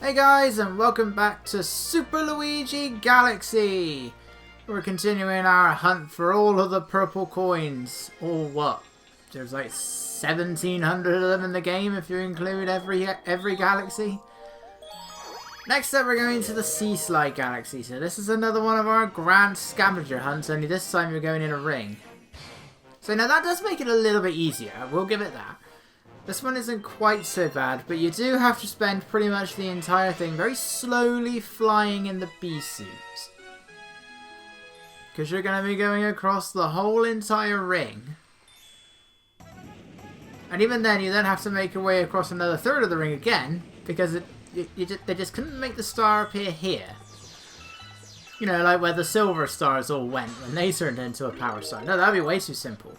Hey guys, and welcome back to Super Luigi Galaxy! We're continuing our hunt for all of the purple coins. Or what? There's like 1,700 of them in the game if you include every galaxy. Next up we're going to the Sea Slide Galaxy. So this is another one of our grand scavenger hunts, only this time you're going in a ring. So now that does make it a little bit easier, I will give it that. This one isn't quite so bad, but you do have to spend pretty much the entire thing very slowly flying in the bee suits. Because you're going to be going across the whole entire ring. And even then, you then have to make your way across another third of the ring again, because they just couldn't make the star appear here. You know, like where the silver stars all went when they turned into a power star. No, that'd be way too simple.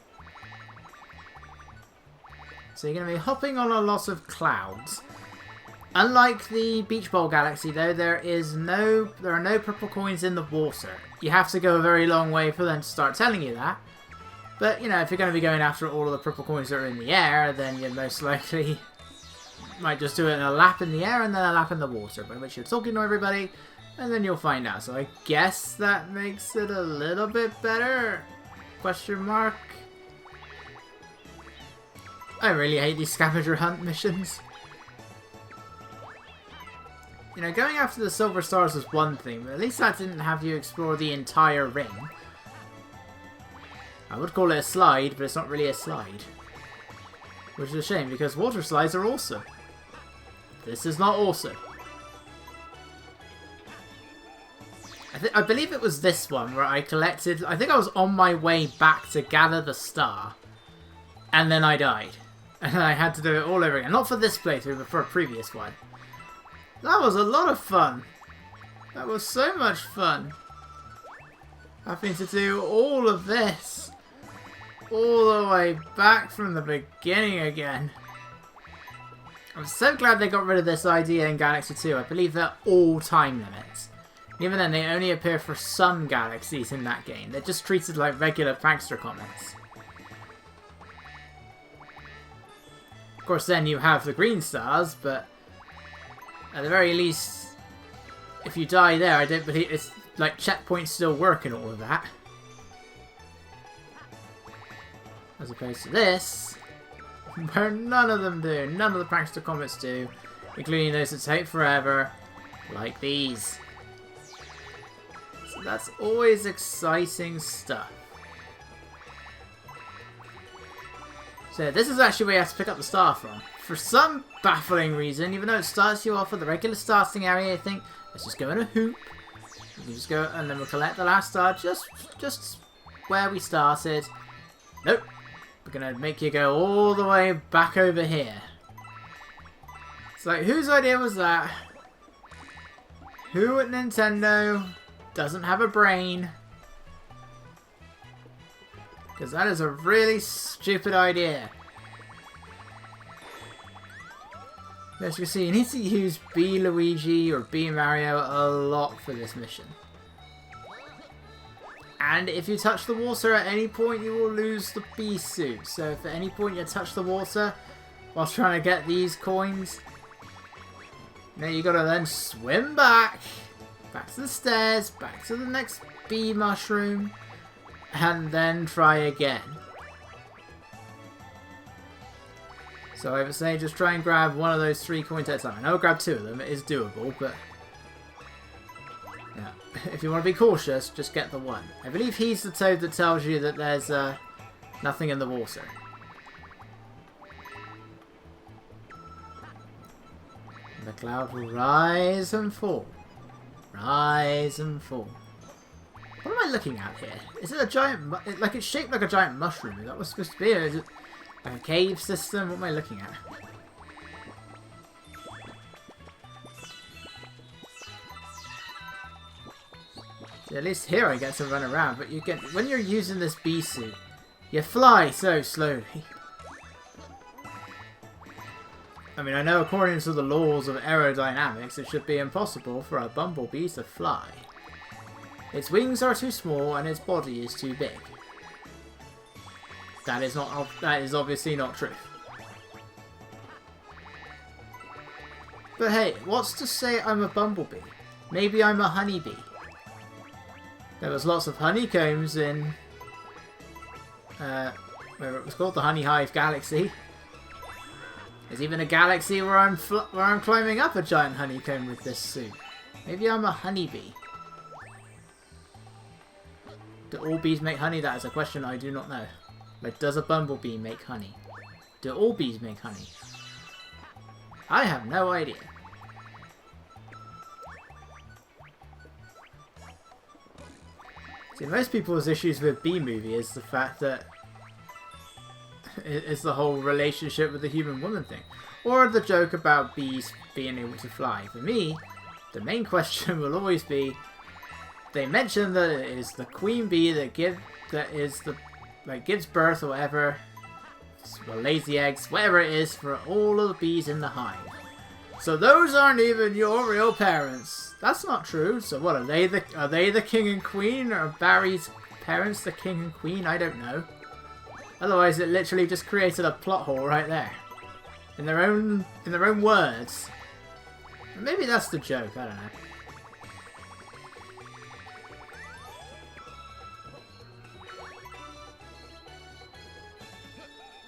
So you're going to be hopping on a lot of clouds. Unlike the Beach Bowl Galaxy though, there are no purple coins in the water. You have to go a very long way for them to start telling you that. But, you know, if you're going to be going after all of the purple coins that are in the air, then you most likely might just do it in a lap in the air and then a lap in the water, by which you're talking to everybody, and then you'll find out. So I guess that makes it a little bit better? Question mark? I really hate these scavenger hunt missions. You know, going after the silver stars was one thing, but at least that didn't have you explore the entire ring. I would call it a slide, but it's not really a slide. Which is a shame, because water slides are awesome. This is not awesome. I believe it was this one where I collected... I think I was on my way back to gather the star. And then I died. And I had to do it all over again. Not for this playthrough, but for a previous one. That was a lot of fun. That was so much fun. Having to do all of this. All the way back from the beginning again. I'm so glad they got rid of this idea in Galaxy 2. I believe they're all time limits. Even then, they only appear for some galaxies in that game. They're just treated like regular prankster comments. Of course, then you have the green stars, but at the very least, if you die there, I don't believe it's like checkpoints still work and all of that. As opposed to this, where none of them do. None of the prankster comments do, including those that take forever, like these. So that's always exciting stuff. So this is actually where you have to pick up the star from. For some baffling reason, even though it starts you off with the regular starting area, you think, let's just go in a hoop. You can just go and then we'll collect the last star just where we started. Nope. We're going to make you go all the way back over here. It's like, whose idea was that? Who at Nintendo doesn't have a brain? Because that is a really stupid idea. As you can see, you need to use B Luigi or B Mario a lot for this mission. And if you touch the water at any point, you will lose the bee suit. So if at any point you touch the water while trying to get these coins, now you gotta then swim back to the stairs, back to the next bee mushroom, and then try again. So I would say just try and grab one of those 3 coins at a time. I know I'll grab 2 of them, it is doable, but yeah. If you want to be cautious, just get the one. I believe he's the toad that tells you that there's nothing in the water. The cloud will rise and fall. Rise and fall. What am I looking at here? Is it a giant... like it's shaped like a giant mushroom. Is that what's supposed to be? Or is it like a cave system? What am I looking at? See, at least here I get to run around. But you get... when you're using this bee suit, you fly so slowly. I mean, I know according to the laws of aerodynamics, it should be impossible for a bumblebee to fly. Its wings are too small and its body is too big. That is obviously not true. But hey, what's to say I'm a bumblebee? Maybe I'm a honeybee. There was lots of honeycombs in... where it was called the Hive Galaxy. There's even a galaxy where I'm climbing up a giant honeycomb with this suit. Maybe I'm a honeybee. Do all bees make honey? That is a question I do not know. Like, does a bumblebee make honey? Do all bees make honey? I have no idea. See, most people's issues with Bee Movie is the fact that it's the whole relationship with the human woman thing. Or the joke about bees being able to fly. For me, the main question will always be, they mention that it is the queen bee that gives birth or whatever, well, lays the eggs, whatever it is, for all of the bees in the hive. So those aren't even your real parents. That's not true. So what, are they the king and queen? Or Barry's parents the king and queen? I don't know. Otherwise it literally just created a plot hole right there. In their own words. Maybe that's the joke, I don't know.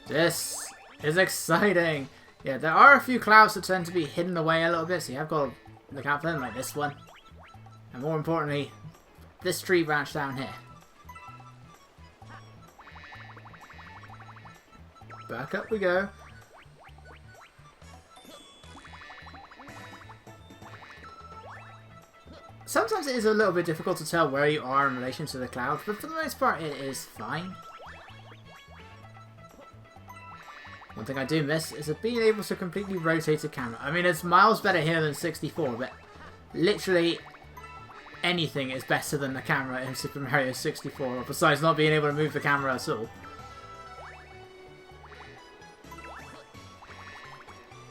This is exciting! Yeah, there are a few clouds that tend to be hidden away a little bit, so you have got to look out for them, like this one. And more importantly, this tree branch down here. Back up we go. Sometimes it is a little bit difficult to tell where you are in relation to the clouds, but for the most part it is fine. One thing I do miss is being able to completely rotate a camera. I mean, it's miles better here than 64, but literally anything is better than the camera in Super Mario 64, besides not being able to move the camera at all.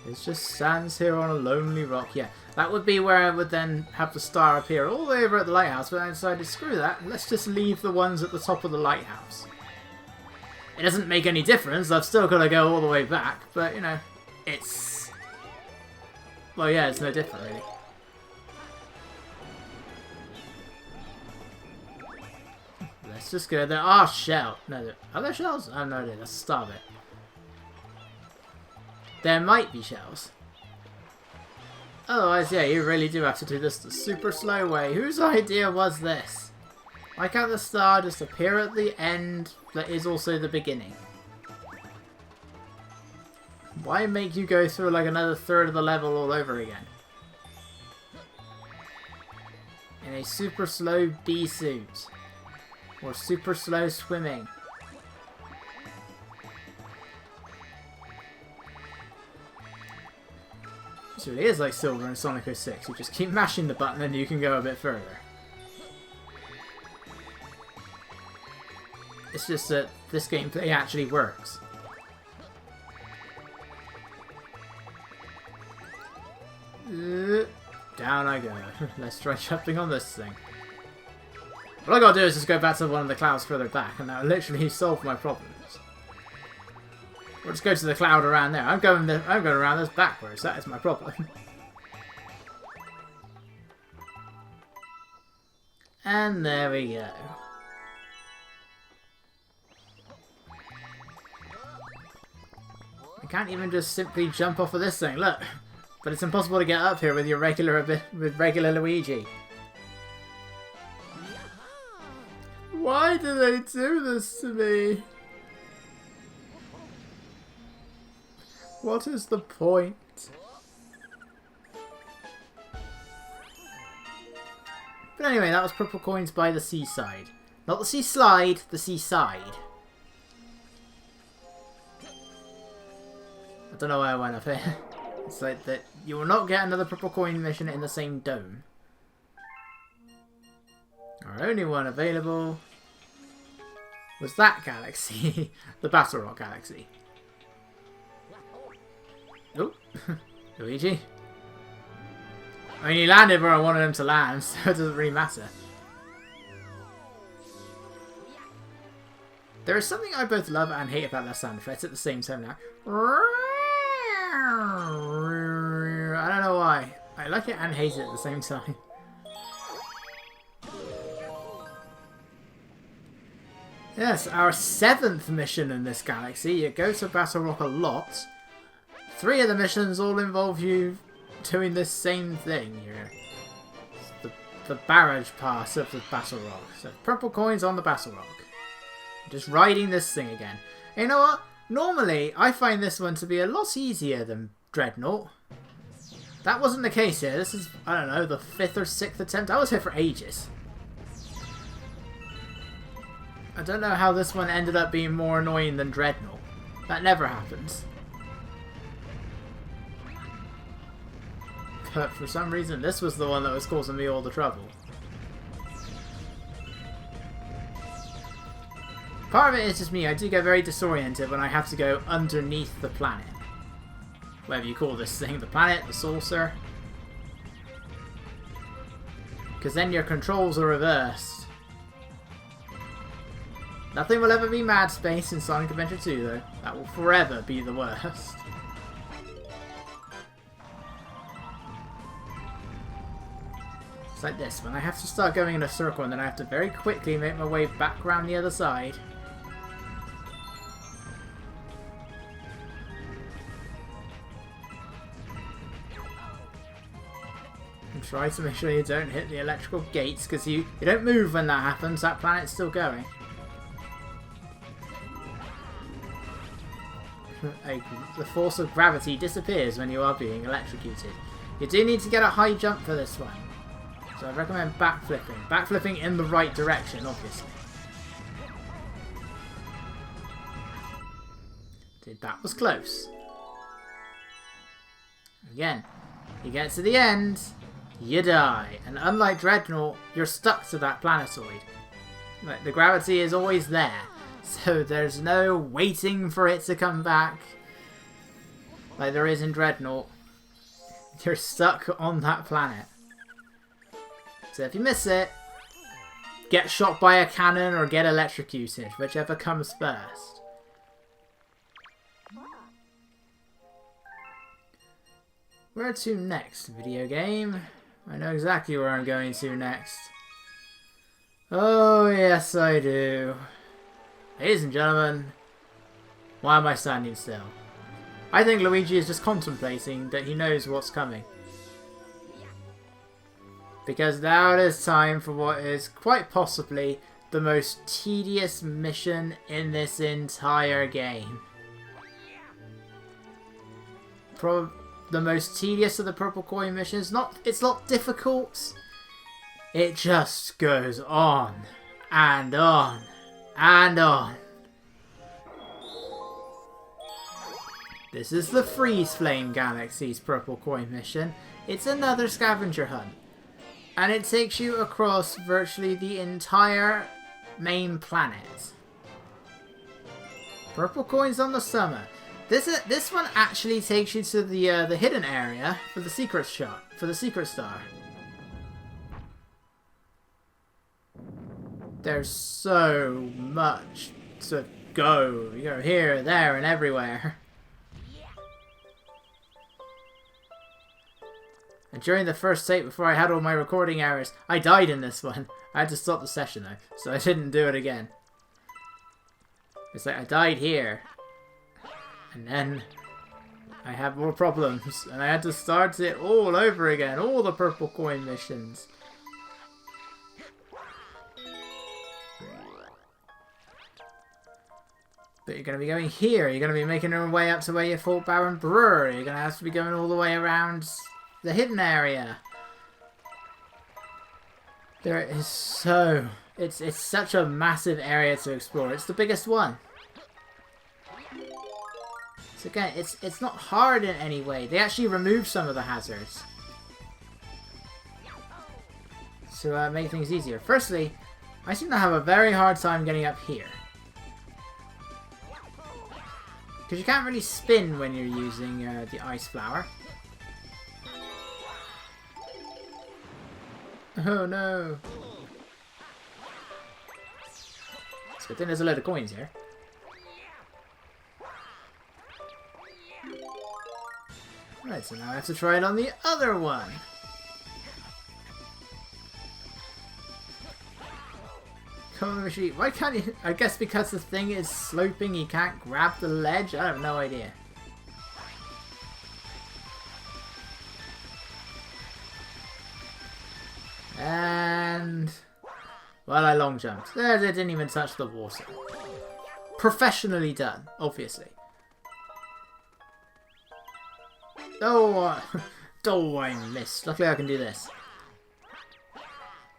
It just stands here on a lonely rock. Yeah, that would be where I would then have the star appear all the way over at the lighthouse, but I decided, screw that, let's just leave the ones at the top of the lighthouse. It doesn't make any difference, I've still got to go all the way back, but, you know, it's... well, yeah, it's no different, really. Let's just go there. Ah, shell. No, are there shells? Oh, no, that's a star bit. There might be shells. Otherwise, yeah, you really do have to do this the super slow way. Whose idea was this? Why can't the star just appear at the end that is also the beginning? Why make you go through like another third of the level all over again? In a super slow bee suit. Or super slow swimming. This really is like Silver in Sonic 06. You just keep mashing the button and you can go a bit further. It's just that this gameplay actually works. Down I go. Let's try jumping on this thing. What I gotta do is just go back to one of the clouds further back, and that'll literally solve my problems. Or just go to the cloud around there. I'm going around this backwards. That is my problem. And there we go. I can't even just simply jump off of this thing. Look, but it's impossible to get up here with your regular Luigi. Why do they do this to me? What is the point? But anyway, that was Purple Coins by the Seaside. Not the Sea Slide, the Seaside. I don't know why I went up here. It's like that you will not get another Purple Coin mission in the same dome. Our only one available was that galaxy. The Battle Rock Galaxy. Oh, Luigi. I mean, he landed where I wanted him to land, so it doesn't really matter. There is something I both love and hate about that sound effect at the same time now. I don't know why. I like it and hate it at the same time. Yes, our 7th mission in this galaxy. You go to Battle Rock a lot. 3 of the missions all involve you doing this same thing. The barrage pass of the Battle Rock. So purple coins on the Battle Rock. Just riding this thing again. And you know what? Normally, I find this one to be a lot easier than Dreadnought. That wasn't the case here. This is, I don't know, the 5th or 6th attempt. I was here for ages. I don't know how this one ended up being more annoying than Dreadnought. That never happens. But for some reason, this was the one that was causing me all the trouble. Part of it is just me. I do get very disoriented when I have to go underneath the planet. Whatever you call this thing. The planet, the saucer. Because then your controls are reversed. Nothing will ever be Mad Space in Sonic Adventure 2 though. That will forever be the worst. It's like this, when I have to start going in a circle and then I have to very quickly make my way back around the other side. And try to make sure you don't hit the electrical gates, because you don't move when that happens, that planet's still going. The force of gravity disappears when you are being electrocuted. You do need to get a high jump for this one. So I recommend backflipping. Backflipping in the right direction, obviously. Dude, that was close. Again, you get to the end, you die. And unlike Dreadnought, you're stuck to that planetoid. Like, the gravity is always there. So there's no waiting for it to come back like there is in Dreadnought. You're stuck on that planet. So if you miss it, get shot by a cannon or get electrocuted, whichever comes first. Where to next, video game? I know exactly where I'm going to next. Oh yes I do. Ladies and gentlemen, why am I standing still? I think Luigi is just contemplating that he knows what's coming. Because now it is time for what is quite possibly the most tedious mission in this entire game. The most tedious of the purple coin missions. It's not difficult. It just goes on and on. And on. This is the Freeze Flame Galaxy's Purple Coin mission. It's another scavenger hunt. And it takes you across virtually the entire main planet. Purple coins on the summer. This one actually takes you to the hidden area for the secret shot, for the secret star. There's so much to go. You go here, there, and everywhere. And during the first tape, before I had all my recording errors, I died in this one. I had to stop the session though, so I didn't do it again. It's like I died here. And then I had more problems. And I had to start it all over again. All the purple coin missions. But you're going to be going here. You're going to be making your way up to where you fought Baron Brewer. You're going to have to be going all the way around the hidden area. There is so... It's such a massive area to explore. It's the biggest one. So again, it's not hard in any way. They actually removed some of the hazards. To make things easier. Firstly, I seem to have a very hard time getting up here. Because you can't really spin when you're using the ice flower. Oh no! It's a good thing there's a load of coins here. Right, Right, so now I have to try it on the other one. Come on, Luigi. Why can't you? I guess because the thing is sloping, you can't grab the ledge? I have no idea. And... well, I long jumped. There, they didn't even touch the water. Professionally done, obviously. Oh, oh, I missed. Luckily I can do this.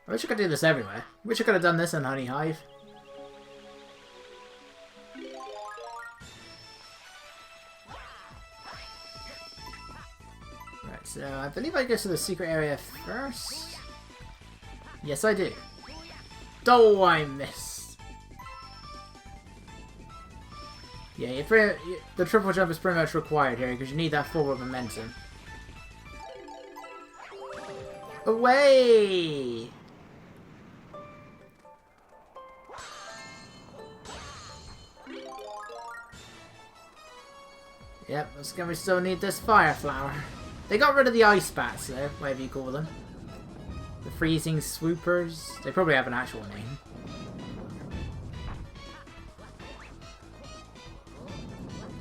I wish I could do this everywhere. Wish I could have done this in Hive. Right, so I believe I go to the secret area first. Yes, I do. Oh, I missed. Yeah, the triple jump is pretty much required here because you need that forward momentum. Away! Yep, that's gonna still need this fire flower. They got rid of the ice bats though, whatever you call them. The freezing swoopers. They probably have an actual name.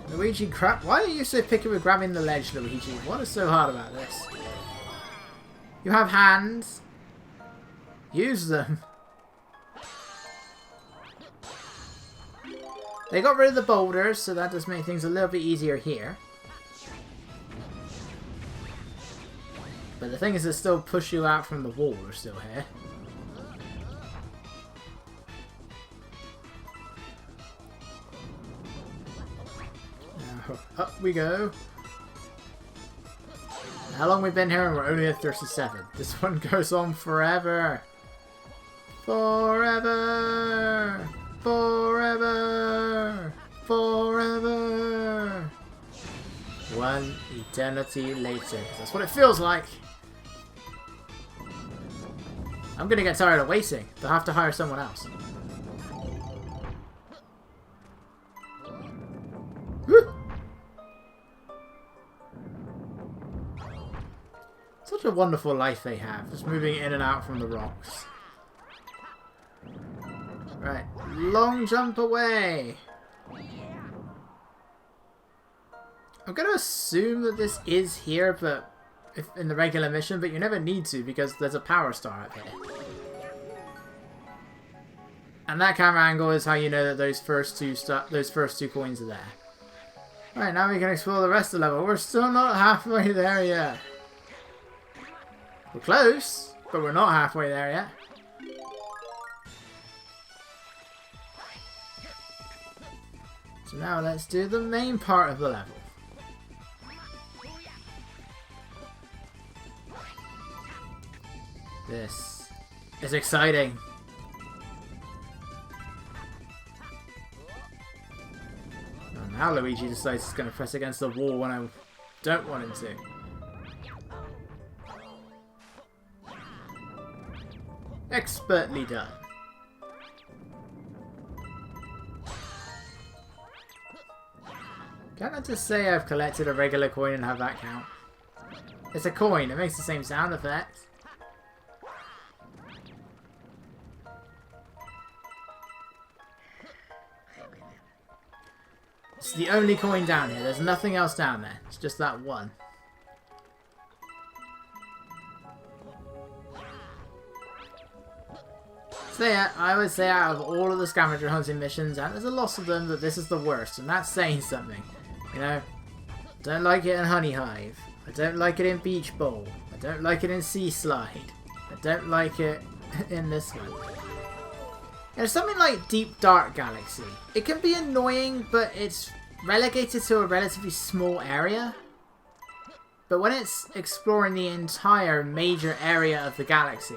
Luigi, crap. Why are you so picky with grabbing the ledge, Luigi? What is so hard about this? You have hands. Use them. They got rid of the boulders, so that does make things a little bit easier here. But the thing is, they still push you out from the wall. We're still here. Now, up we go. How long we've been here, and we're only at 37. This one goes on forever. Forever. Forever. Forever. One eternity later. That's what it feels like. I'm gonna get tired of waiting. They'll have to hire someone else. Woo! Such a wonderful life they have, just moving in and out from the rocks. Right, long jump away. I'm going to assume that this is here, but if in the regular mission, but you never need to because there's a power star up here. And that camera angle is how you know that those first two coins are there. Right, now we can explore the rest of the level. We're still not halfway there yet. We're close, but we're not halfway there yet. So now let's do the main part of the level. This is exciting. Oh, now Luigi decides he's going to press against the wall when I don't want him to. Expertly done. Can't I just say I've collected a regular coin and have that count? It's a coin, it makes the same sound effect. It's the only coin down here, there's nothing else down there. It's just that one. So yeah, I would say out of all of the scavenger hunting missions, and there's a lot of them, that this is the worst, and that's saying something. You know, I don't like it in Hive. I don't like it in Beach Bowl. I don't like it in Sea Slide. I don't like it in this one. You know, something like Deep Dark Galaxy. It can be annoying, but it's relegated to a relatively small area. But when it's exploring the entire major area of the galaxy,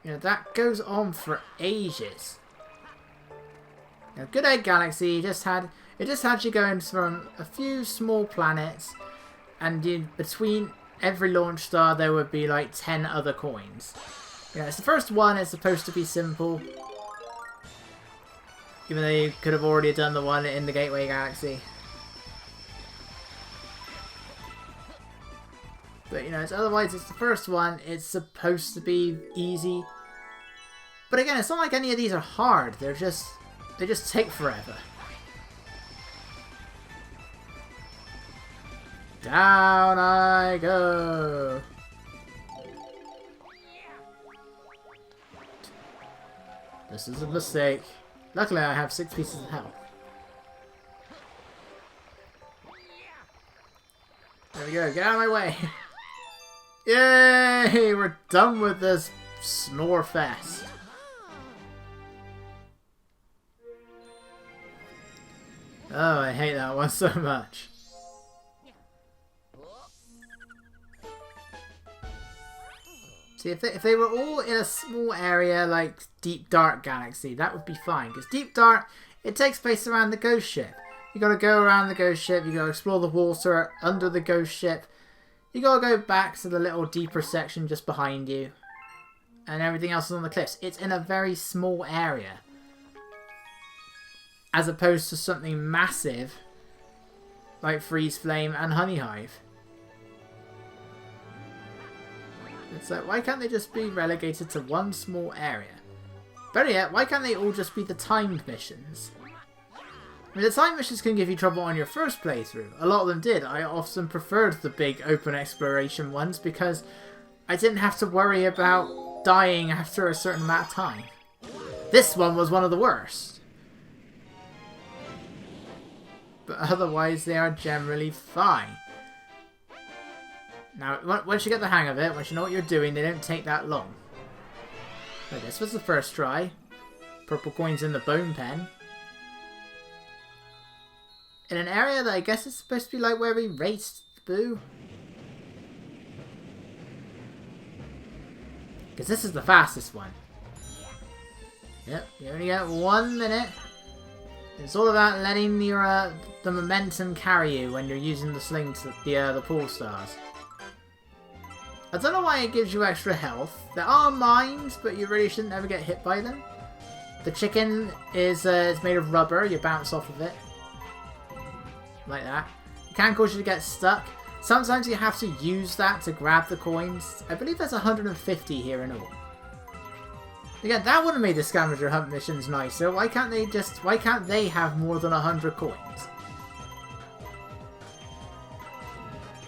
you know, that goes on for ages. You know, Good Egg Galaxy just had you going from a few small planets, and between every launch star there would be like 10 other coins. You know, it's the first one, it's supposed to be simple. Even though you could have already done the one in the Gateway Galaxy. But, you know, otherwise it's the first one. It's supposed to be easy. But again, it's not like any of these are hard. They just take forever. Down I go. This is a mistake. Luckily, I have 6 pieces of health. There we go. Get out of my way. Yay! We're done with this snore fest. Oh, I hate that one so much. See, if they were all in a small area like Deep Dark Galaxy, that would be fine. Because Deep Dark, it takes place around the ghost ship. You gotta go around the ghost ship, you gotta explore the water under the ghost ship. You gotta go back to the little deeper section just behind you. And everything else is on the cliffs. It's in a very small area. As opposed to something massive like Freeze Flame and Honey Hive. It's like, why can't they just be relegated to one small area? Better yet, why can't they all just be the timed missions? I mean, the timed missions can give you trouble on your first playthrough. A lot of them did. I often preferred the big open exploration ones because I didn't have to worry about dying after a certain amount of time. This one was one of the worst. But otherwise, they are generally fine. Now, once you get the hang of it, once you know what you're doing, they don't take that long. Okay, this was the first try. Purple coins in the bone pen. In an area that I guess is supposed to be like where we raced Boo. Because this is the fastest one. Yep, you only get 1 minute. It's all about letting your the momentum carry you when you're using the slings, the pool stars. I don't know why it gives you extra health. There are mines, but you really shouldn't ever get hit by them. The chicken is made of rubber. You bounce off of it. Like that. It can cause you to get stuck. Sometimes you have to use that to grab the coins. I believe there's 150 here in all. Again, that would have made the scavenger hunt missions nicer. Why can't they have more than 100 coins?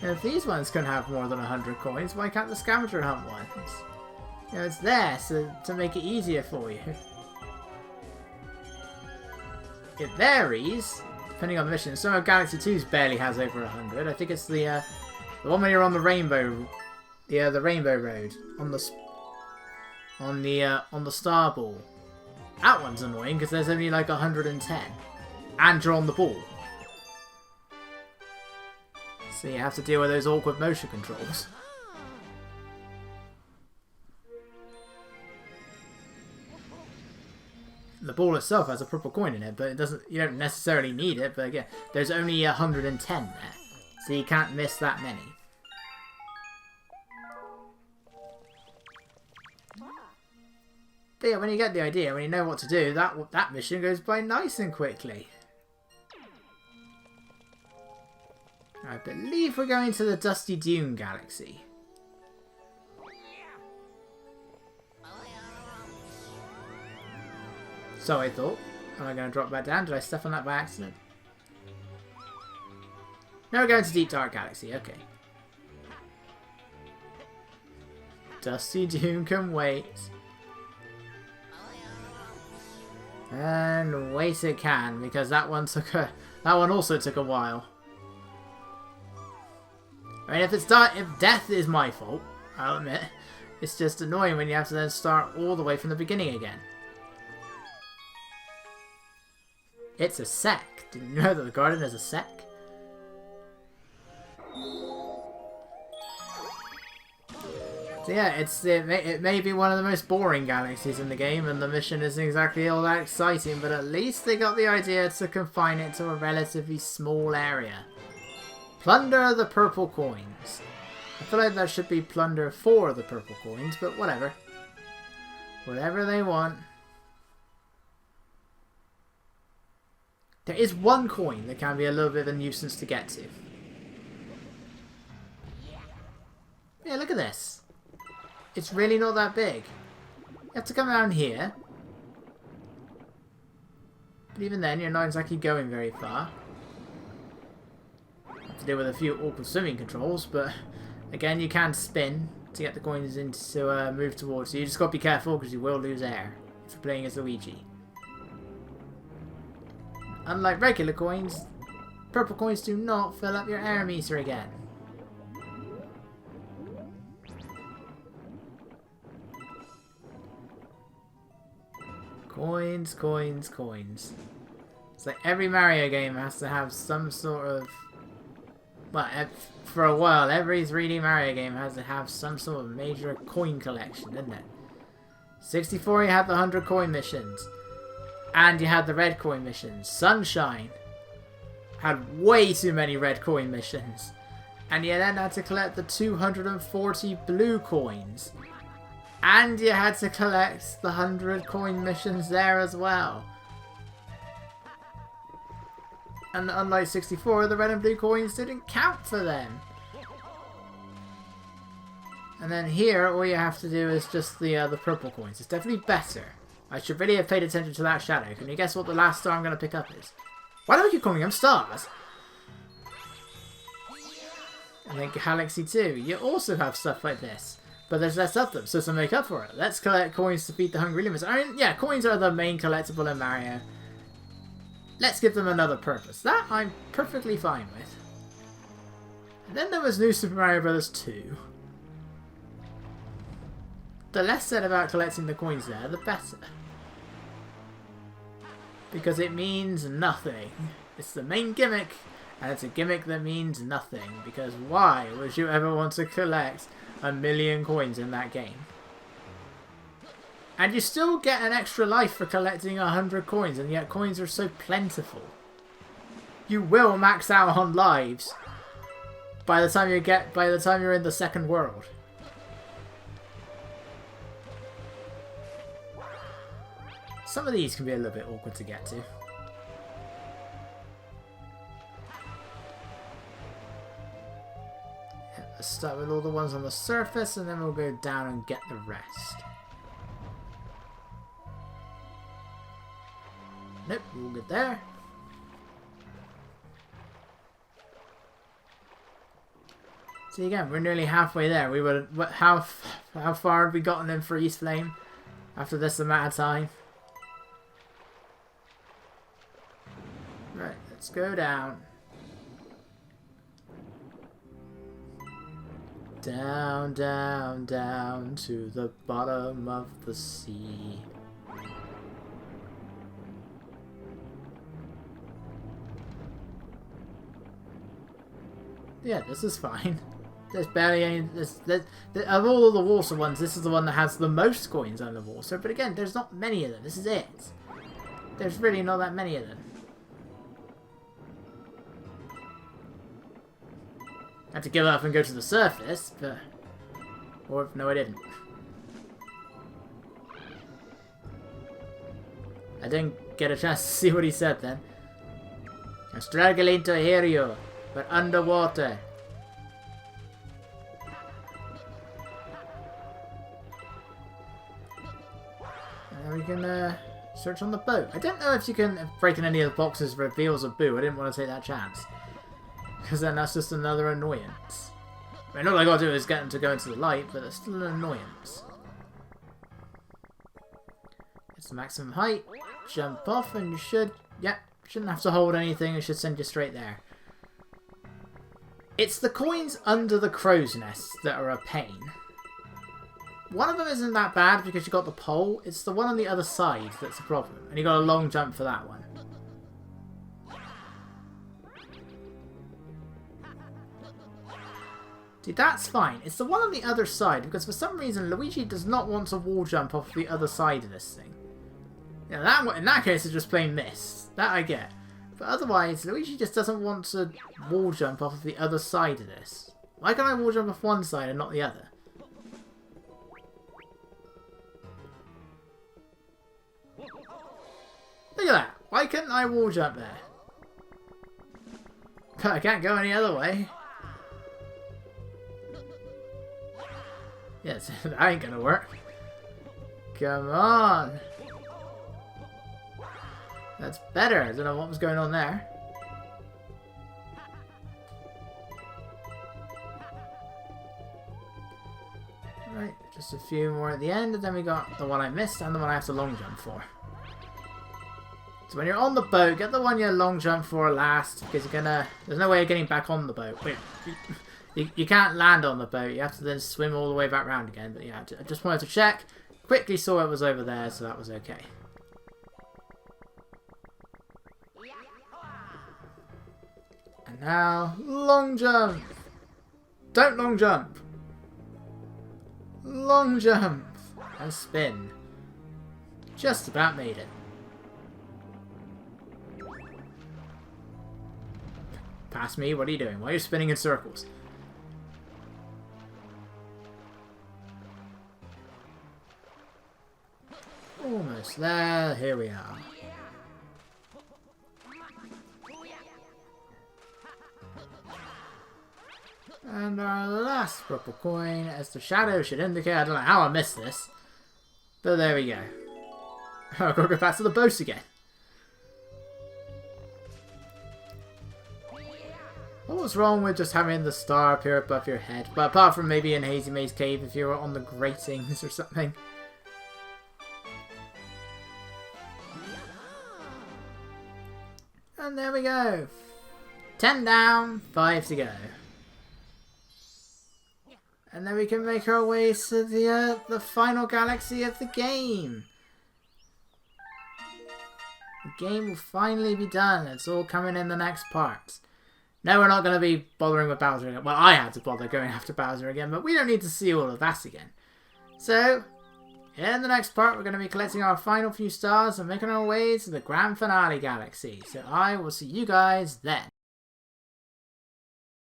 And if these ones can have more than 100 coins, why can't the scavenger hunt ones? You know, it's there to make it easier for you. It varies, depending on the mission. Some of Galaxy 2's barely has over 100. I think it's the one where you're on the rainbow, the rainbow road on the star ball. That one's annoying because there's only like 110, and you're on the ball. So you have to deal with those awkward motion controls. The ball itself has a purple coin in it, but it doesn't. You don't necessarily need it. But again, there's only 110 there, so you can't miss that many. But yeah, when you get the idea, when you know what to do, that mission goes by nice and quickly. I believe we're going to the Dusty Dune Galaxy. So I thought. Am I going to drop that down? Did I step on that by accident? Now we're going to Deep Dark Galaxy. Okay. Dusty Dune can wait. And wait it can, because that one also took a while. I mean, if death is my fault, I'll admit, it's just annoying when you have to then start all the way from the beginning again. It's a sec. Didn't you know that the garden is a sec? So yeah, it may be one of the most boring galaxies in the game, and the mission isn't exactly all that exciting, but at least they got the idea to confine it to a relatively small area. Plunder the purple coins. I feel like that should be plunder for the purple coins, but whatever. Whatever they want. There is one coin that can be a little bit of a nuisance to get to. Yeah, look at this. It's really not that big. You have to come down here. But even then, you're not exactly going very far. Have to deal with a few awkward swimming controls, but again, you can spin to get the coins into move towards you. You just got to be careful because you will lose air if you're playing as Luigi. Unlike regular coins, purple coins do not fill up your air meter again. Coins, coins, coins. It's like every Mario game has to have some sort of... Well, for a while, every 3D Mario game has to have some sort of major coin collection, didn't it? 64, you had the 100 coin missions. And you had the red coin missions. Sunshine had way too many red coin missions. And you then had to collect the 240 blue coins. And you had to collect the 100 coin missions there as well. And unlike 64, the red and blue coins didn't count for them. And then here, all you have to do is just the purple coins. It's definitely better. I should really have paid attention to that shadow. Can you guess what the last star I'm going to pick up is? Why do I keep calling them stars? And then Galaxy 2. You also have stuff like this. But there's less of them, so to make up for it, let's collect coins to feed the hungry limits. I mean, yeah, coins are the main collectible in Mario. Let's give them another purpose. That I'm perfectly fine with. And then there was New Super Mario Bros. 2. The less said about collecting the coins there, the better. Because it means nothing. It's the main gimmick, and it's a gimmick that means nothing. Because why would you ever want to collect 1,000,000 coins in that game? And you still get an extra life for collecting 100 coins, and yet coins are so plentiful. You will max out on lives by the time you're in the second world. Some of these can be a little bit awkward to get to. Let's start with all the ones on the surface, and then we'll go down and get the rest. Nope, we'll get there. See, again, we're nearly halfway there. We were how far had we gotten in Freeze Flame after this amount of time? Right, let's go down. Down, down, down to the bottom of the sea. Yeah, this is fine. There's barely any... of all the water ones, this is the one that has the most coins underwater. But again, there's not many of them. This is it. There's really not that many of them. I had to give up and go to the surface, but... Or, no I didn't. I didn't get a chance to see what he said then. I'm struggling to hear you. We're underwater. And we can search on the boat. I don't know if you can break in any of the boxes reveals a boo. I didn't want to take that chance. Because then that's just another annoyance. I mean, all I gotta do is get them to go into the light, but that's still an annoyance. It's the maximum height. Jump off and you should... Yep, shouldn't have to hold anything. It should send you straight there. It's the coins under the crow's nests that are a pain. One of them isn't that bad because you got the pole. It's the one on the other side that's a problem. And you got a long jump for that one. See, that's fine. It's the one on the other side because for some reason Luigi does not want to wall jump off the other side of this thing. Yeah, that in that case it's just plain miss. That I get. But otherwise, Luigi just doesn't want to wall jump off of the other side of this. Why can't I wall jump off one side and not the other? Look at that. Why couldn't I wall jump there? But I can't go any other way. Yes, that ain't gonna work. Come on. That's better. I don't know what was going on there. Right, just a few more at the end, and then we got the one I missed and the one I have to long jump for. So when you're on the boat, get the one you long jump for last, because you're gonna... There's no way of getting back on the boat. Wait, you can't land on the boat. You have to then swim all the way back round again. But yeah, I just wanted to check. Quickly saw it was over there, so that was okay. And now, long jump! Don't long jump! Long jump! And spin. Just about made it. Past me, what are you doing? Why are you spinning in circles? Almost there, here we are. And our last purple coin, as the shadow should indicate. I don't know how I missed this. But there we go. I've got to go back to the boat again. What was wrong with just having the star appear above your head? But apart from maybe in Hazy Maze Cave if you were on the gratings or something. And there we go. 10 down, 5 to go. And then we can make our way to the final galaxy of the game. The game will finally be done. It's all coming in the next part. No, we're not going to be bothering with Bowser again. Well, I had to bother going after Bowser again, but we don't need to see all of that again. So, in the next part, we're going to be collecting our final few stars and making our way to the grand finale galaxy. So I will see you guys then.